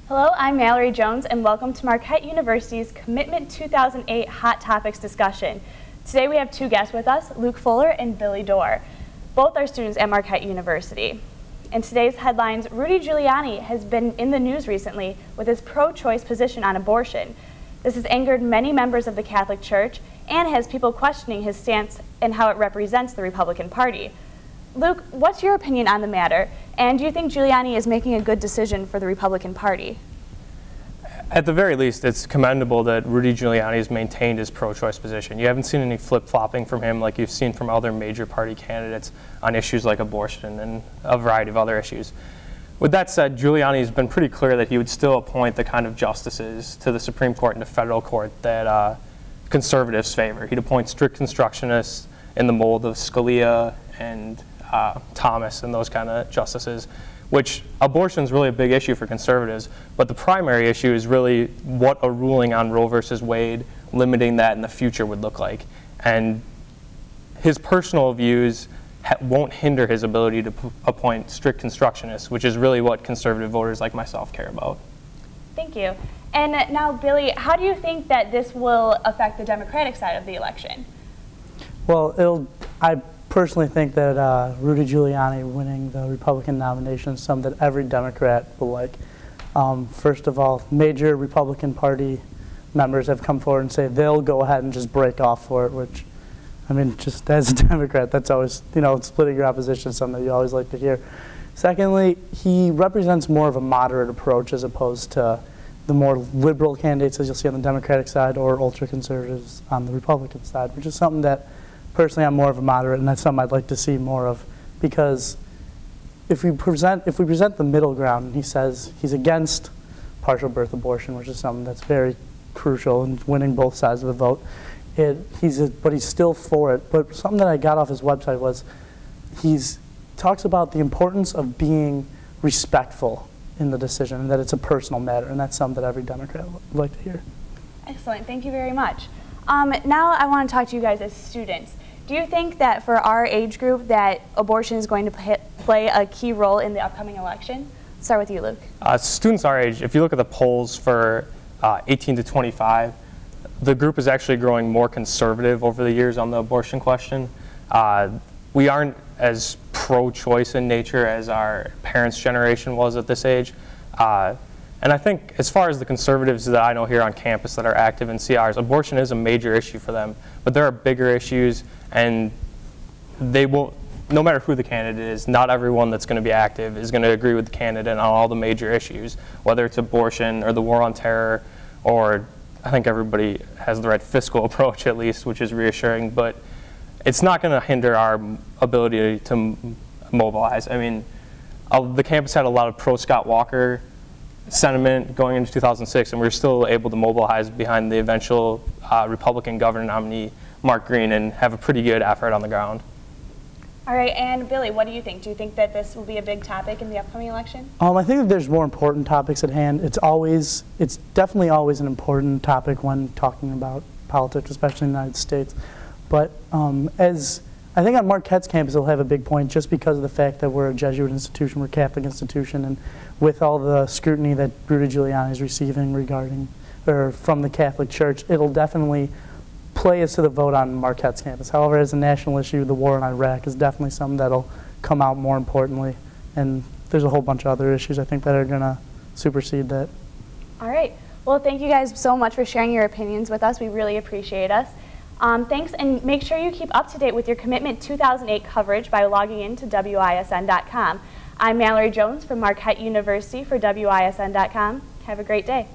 Hello, I'm Mallory Jones, and welcome to Marquette University's Commitment 2008 Hot Topics discussion. Today we have two guests with us, Luke Fuller and Billy Dorr. Both are students at Marquette University. In today's headlines, Rudy Giuliani has been in the news recently with his pro-choice position on abortion. This has angered many members of the Catholic Church and has people questioning his stance and how it represents the Republican Party. Luke, what's your opinion on the matter, and do you think Giuliani is making a good decision for the Republican Party? At the very least, it's commendable that Rudy Giuliani has maintained his pro-choice position. You haven't seen any flip-flopping from him like you've seen from other major party candidates on issues like abortion and a variety of other issues. With that said, Giuliani has been pretty clear that he would still appoint the kind of justices to the Supreme Court and the federal court that conservatives favor. He'd appoint strict constructionists in the mold of Scalia and Thomas and those kind of justices, which abortion is really a big issue for conservatives, but the primary issue is really what a ruling on Roe versus Wade, limiting that in the future, would look like. And his personal views won't hinder his ability to appoint strict constructionists, which is really what conservative voters like myself care about. Thank you. And now, Billy, how do you think that this will affect the Democratic side of the election? Well, I personally think that Rudy Giuliani winning the Republican nomination is something that every Democrat will like. First of all, major Republican Party members have come forward and say they'll go ahead and just break off for it, which, I mean, just as a Democrat, that's always, splitting your opposition is something that you always like to hear. Secondly, he represents more of a moderate approach as opposed to the more liberal candidates as you'll see on the Democratic side or ultra-conservatives on the Republican side, which is something that personally I'm more of a moderate, and that's something I'd like to see more of, because if we present the middle ground, and he says he's against partial birth abortion, which is something that's very crucial in winning both sides of the vote, but he's still for it. But something that I got off his website was he talks about the importance of being respectful in the decision, and that it's a personal matter, and that's something that every Democrat would like to hear. Excellent, thank you very much. Now I want to talk to you guys as students. Do you think that for our age group that abortion is going to play a key role in the upcoming election? Start with you, Luke. Students our age, if you look at the polls for 18 to 25, the group is actually growing more conservative over the years on the abortion question. We aren't as pro-choice in nature as our parents' generation was at this age. And I think as far as the conservatives that I know here on campus that are active in CRs, abortion is a major issue for them. But there are bigger issues, and they will, no matter who the candidate is, not everyone that's going to be active is going to agree with the candidate on all the major issues, whether it's abortion or the war on terror, or I think everybody has the right fiscal approach at least, which is reassuring. But it's not going to hinder our ability to mobilize. I mean, the campus had a lot of pro-Scott Walker sentiment going into 2006, and we were still able to mobilize behind the eventual Republican governor nominee, Mark Green, and have a pretty good effort on the ground. All right, and Billy, what do you think? Do you think that this will be a big topic in the upcoming election? I think that there's more important topics at hand. It's definitely always an important topic when talking about politics, especially in the United States. But as I think on Marquette's campus, it'll have a big point just because of the fact that we're a Jesuit institution, we're a Catholic institution, and with all the scrutiny that Rudy Giuliani is receiving from the Catholic Church, it'll definitely play us to the vote on Marquette's campus. However, as a national issue, the war in Iraq is definitely something that'll come out more importantly, and there's a whole bunch of other issues I think that are going to supersede that. All right. Well, thank you guys so much for sharing your opinions with us. We really appreciate us. Thanks, and make sure you keep up to date with your Commitment 2008 coverage by logging in to WISN.com. I'm Mallory Jones from Marquette University for WISN.com. Have a great day.